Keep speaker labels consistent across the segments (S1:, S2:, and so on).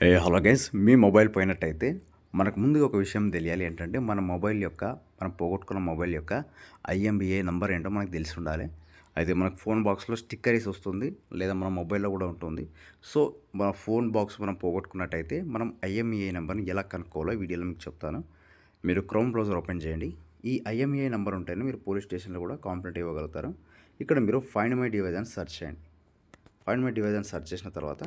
S1: Hello guys, మీ mobile పోయినట్టయితే మనకు ముందుగా ఒక విషయం తెలియాలి. ఏంటంటే మనం పోగొట్టుకున్న మొబైల్ యొక్క ఐఎంఈఐ నంబర్ ఏంటో మనకు తెలిసి ఉండాలి. అయితే మనకు ఫోన్ బాక్స్లో స్టిక్కర్ వేసి వస్తుంది, లేదా మన మొబైల్లో కూడా ఉంటుంది. సో మన ఫోన్ బాక్స్ మనం పోగొట్టుకున్నట్టయితే మనం ఐఎంఈఐ నెంబర్ని ఎలా కనుక్కోవాలో ఈ వీడియోలో మీకు చెప్తాను. మీరు క్రోమ్ బ్రౌజర్ ఓపెన్ చేయండి. ఈ ఐఎంఈఐ నెంబర్ ఉంటేనే మీరు పోలీస్ స్టేషన్లో కూడా కంప్లైంట్ ఇవ్వగలుగుతారు. ఇక్కడ మీరు ఫైండ్ మై డివైస్ అని సెర్చ్ చేయండి. ఫైండ్ మై డివైస్ అని సెర్చ్ చేసిన తర్వాత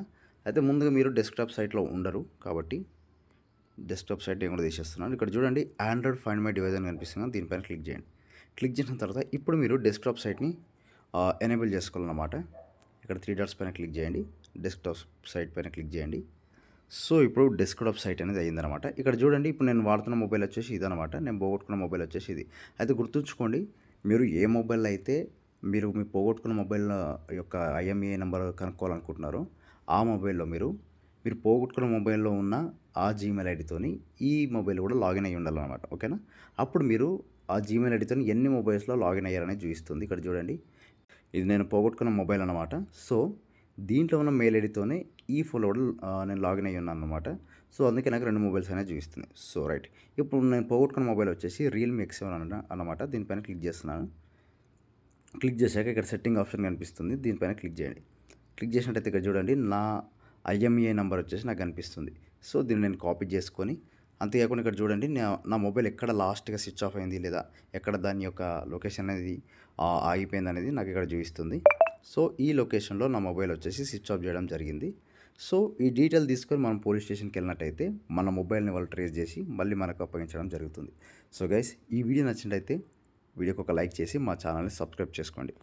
S1: అయితే ముందుగా మీరు డెస్క్టాప్ సైట్లో ఉండరు కాబట్టి డెస్క్టాప్ సైట్ నేను కూడా తీసేస్తున్నాను. ఇక్కడ చూడండి, ఆండ్రాయిడ్ ఫైండ్ మై డివైస్ అని కనిపిస్తుంది. దీనిపైన క్లిక్ చేయండి. క్లిక్ చేసిన తర్వాత ఇప్పుడు మీరు డెస్క్టాప్ సైట్ని ఎనేబుల్ చేసుకోవాలన్నమాట. ఇక్కడ 3 డాట్స్ పైన క్లిక్ చేయండి. డెస్క్టాప్ సైట్ పైన క్లిక్ చేయండి. సో ఇప్పుడు డెస్క్టాప్ సైట్ అనేది అయ్యిందనమాట. ఇక్కడ చూడండి, ఇప్పుడు నేను వాడుతున్న మొబైల్ వచ్చేసి ఇదనమాట. నేను పోగొట్టుకున్న మొబైల్ వచ్చేసి ఇది. అయితే గుర్తుంచుకోండి, మీరు ఏ మొబైల్ అయితే మీరు మీ పోగొట్టుకున్న మొబైల్ యొక్క ఐఎంఈఐ నెంబర్ కనుక్కోవాలనుకుంటున్నారో ఆ మొబైల్లో మీరు పోగొట్టుకున్న మొబైల్లో ఉన్న ఆ జీమెయిల్ ఐడితోని ఈ మొబైల్ కూడా లాగిన్ అయ్యి ఉండాలన్నమాట. ఓకేనా? అప్పుడు మీరు ఆ జీమెయిల్ ఐడితోని ఎన్ని మొబైల్స్లో లాగిన్ అయ్యారనేది చూపిస్తుంది. ఇక్కడ చూడండి, ఇది నేను పోగొట్టుకున్న మొబైల్ అనమాట. సో దీంట్లో ఉన్న మెయిల్ ఐడితోనే ఈ ఫోన్లో కూడా నేను లాగిన్ అయ్యి ఉన్నాను అనమాట. సో అందుకే నాకు 2 మొబైల్స్ అనేది చూపిస్తుంది. సో రైట్, ఇప్పుడు నేను పోగొట్టుకున్న మొబైల్ వచ్చేసి రియల్మీ X7 అన్నమాట. దీనిపైన క్లిక్ చేస్తున్నాను. క్లిక్ చేశాక ఇక్కడ సెట్టింగ్ ఆప్షన్ కనిపిస్తుంది. దీనిపైన క్లిక్ చేయండి. క్లిక్ చేసినట్టయితే ఇక్కడ చూడండి, నా ఐఎంఈఐ నెంబర్ వచ్చేసి నాకు కనిపిస్తుంది. సో దీన్ని నేను కాపీ చేసుకొని, అంతేకాకుండా ఇక్కడ చూడండి, నా మొబైల్ ఎక్కడ లాస్ట్గా స్విచ్ ఆఫ్ అయింది, లేదా ఎక్కడ దాని యొక్క లొకేషన్ అనేది ఆగిపోయింది అనేది నాకు ఇక్కడ చూపిస్తుంది. సో ఈ లొకేషన్లో నా మొబైల్ వచ్చేసి స్విచ్ ఆఫ్ చేయడం జరిగింది. సో ఈ డీటెయిల్ తీసుకొని మనం పోలీస్ స్టేషన్కి వెళ్ళినట్టయితే మన మొబైల్ని వాళ్ళు ట్రేస్ చేసి మళ్ళీ మనకు అప్పగించడం జరుగుతుంది. సో గైస్, ఈ వీడియో నచ్చినట్టయితే వీడియోకి ఒక లైక్ చేసి మా ఛానల్ని సబ్స్క్రైబ్ చేసుకోండి.